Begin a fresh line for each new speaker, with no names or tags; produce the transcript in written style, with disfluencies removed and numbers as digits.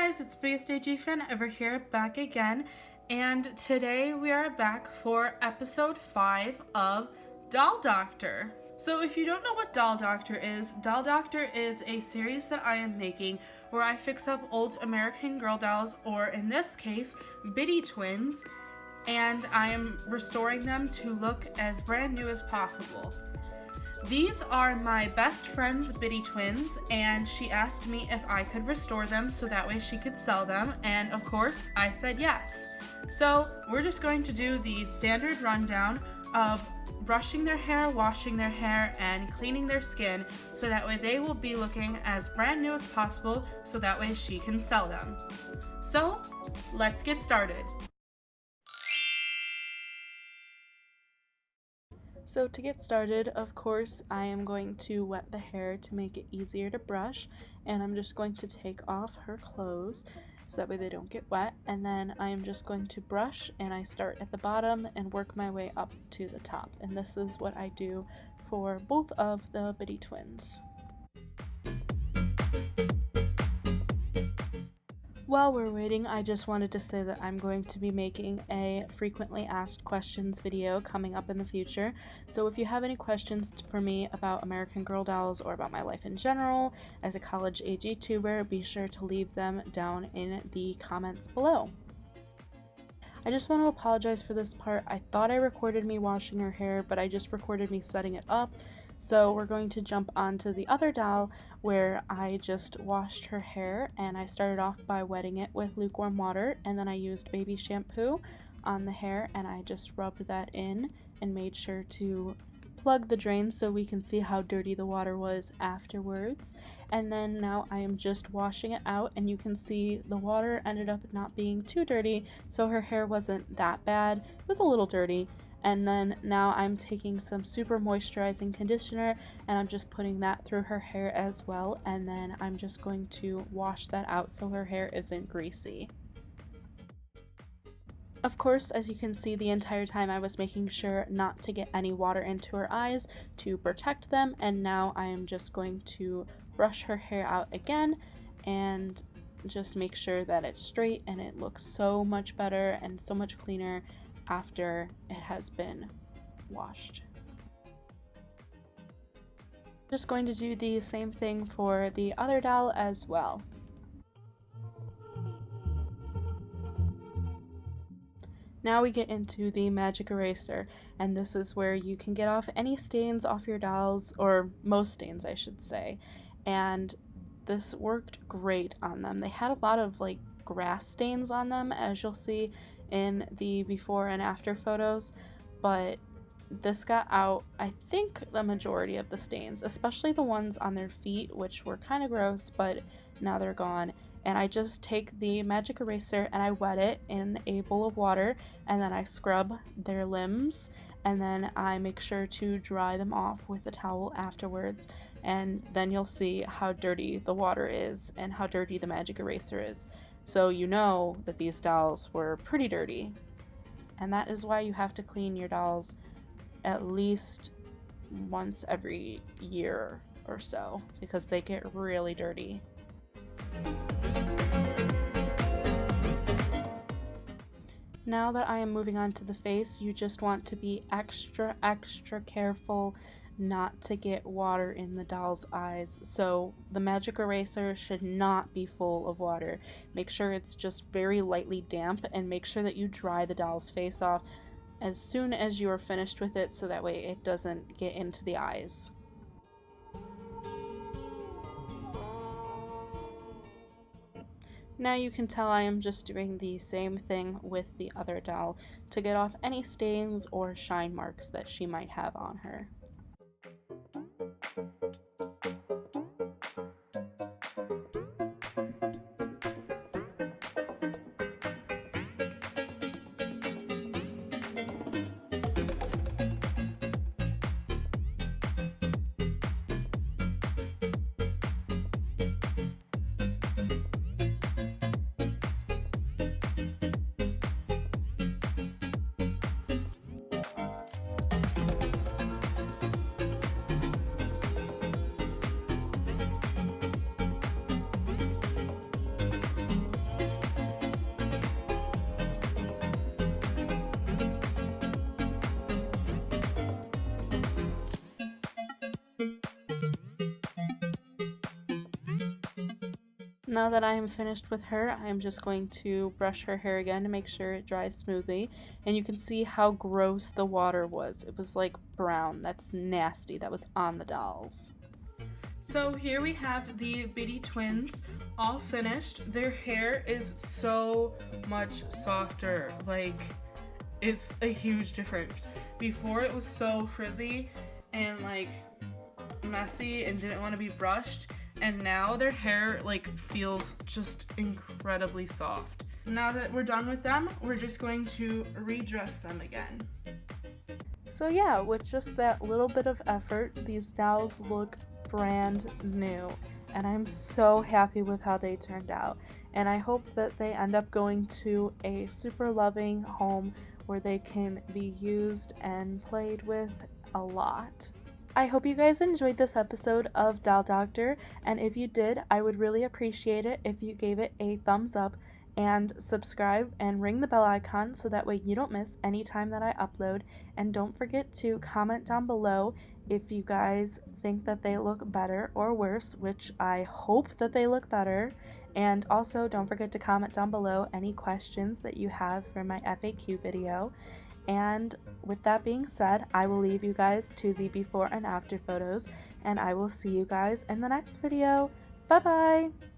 guys, it's BiggestAGFanEVer here, back again, and today we are back for episode 5 of Doll Doctor. So if you don't know what Doll Doctor is a series that I am making where I fix up old American Girl dolls, or in this case, Biddy twins, and I am restoring them to look as brand new as possible. These are my best friend's Biddy twins, and she asked me if I could restore them so that way she could sell them, and of course I said yes. So we're just going to do the standard rundown of brushing their hair, washing their hair, and cleaning their skin so that way they will be looking as brand new as possible so that way she can sell them. So let's get started. So to get started, of course, I am going to wet the hair to make it easier to brush, and I'm just going to take off her clothes so that way they don't get wet, and then I am just going to brush, and I start at the bottom and work my way up to the top, and this is what I do for both of the Biddy twins. While we're waiting, I just wanted to say that I'm going to be making a frequently asked questions video coming up in the future. So if you have any questions for me about American Girl dolls or about my life in general as a college age YouTuber, be sure to leave them down in the comments below. I just want to apologize for this part. I thought I recorded me washing her hair, but I just recorded me setting it up. So we're going to jump onto the other doll where I just washed her hair, and I started off by wetting it with lukewarm water, and then I used baby shampoo on the hair and I just rubbed that in and made sure to plug the drain so we can see how dirty the water was afterwards. And then now I am just washing it out, and you can see the water ended up not being too dirty, so her hair wasn't that bad. It was a little dirty. And then now I'm taking some super moisturizing conditioner and I'm just putting that through her hair as well, and then I'm just going to wash that out so her hair isn't greasy. Of course, as you can see, the entire time I was making sure not to get any water into her eyes to protect them, and now I am just going to brush her hair out again and just make sure that it's straight, and it looks so much better and so much cleaner after it has been washed. Just going to do the same thing for the other doll as well. Now we get into the magic eraser, and this is where you can get off any stains off your dolls, or most stains I should say, and this worked great on them. They had a lot of like grass stains on them, as you'll see in the before and after photos, but this got out I think the majority of the stains, especially the ones on their feet, which were kind of gross, but now they're gone. And I just take the magic eraser and I wet it in a bowl of water, and then I scrub their limbs, and then I make sure to dry them off with a towel afterwards, and then you'll see how dirty the water is and how dirty the magic eraser is. So you know that these dolls were pretty dirty, and that is why you have to clean your dolls at least once every year or so, because they get really dirty. Now that I am moving on to the face, you just want to be extra careful not to get water in the doll's eyes. So the magic eraser should not be full of water. Make sure it's just very lightly damp, and make sure that you dry the doll's face off as soon as you are finished with it so that way it doesn't get into the eyes. Now you can tell I am just doing the same thing with the other doll to get off any stains or shine marks that she might have on her. now that I am finished with her, I am just going to brush her hair again to make sure it dries smoothly. And you can see how gross the water was. It was like brown. That's nasty. That was on the dolls. So here we have the Bitty twins all finished. Their hair is so much softer. Like, it's a huge difference. Before it was so frizzy and like messy and didn't want to be brushed, and now their hair like feels just incredibly soft. Now that we're done with them, we're just going to redress them again. So yeah, with just that little bit of effort, these dolls look brand new, and I'm so happy with how they turned out, and I hope that they end up going to a super loving home where they can be used and played with a lot. I hope you guys enjoyed this episode of Doll Doctor, and if you did, I would really appreciate it if you gave it a thumbs up and subscribe and ring the bell icon so that way you don't miss any time that I upload. And don't forget to comment down below if you guys think that they look better or worse, which I hope that they look better. And also don't forget to comment down below any questions that you have for my FAQ video. And with that being said, I will leave you guys to the before and after photos, and I will see you guys in the next video. Bye bye!